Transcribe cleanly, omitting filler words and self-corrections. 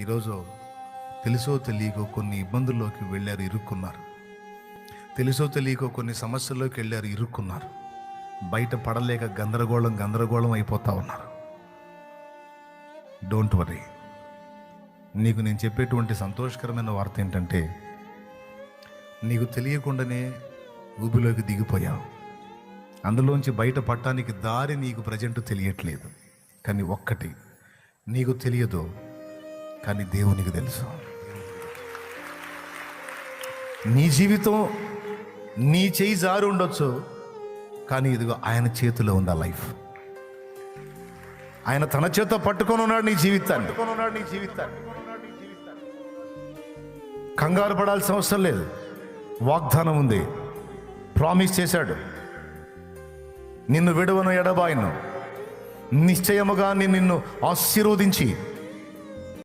ఈరోజు తెలుసో తెలియకో కొన్ని ఇబ్బందుల్లోకి వెళ్ళారు, ఇరుక్కున్నారు. తెలుసో తెలియకో కొన్ని సమస్యల్లోకి వెళ్ళారు, ఇరుక్కున్నారు. బయట పడలేక గందరగోళం అయిపోతా ఉన్నారు. Don't worry. నీకు నేను చెప్పేటువంటి సంతోషకరమైన వార్త ఏంటంటే, నీకు తెలియకుండానే ఊబిలోకి దిగిపోయావు. అందులోంచి బయట పడటానికి దారి నీకు ప్రజెంట్ తెలియట్లేదు. కానీ ఒక్కటి నీకు తెలియదు, కానీ దేవునికి తెలుసు. నీ జీవితం నీ చేయి జారి ఉండొచ్చు, కానీ ఇదిగో ఆయన చేతిలో ఉంది ఆ లైఫ్. ఆయన తన చేత పట్టుకొని ఉన్నాడు నీ జీవితాన్ని. కంగారు పడాల్సిన అవసరం లేదు. వాగ్దానం ఉంది, ప్రామిస్ చేశాడు. నిన్ను విడవను, ఎడబాయను, నిశ్చయముగా నిన్ను ఆశీర్వదించి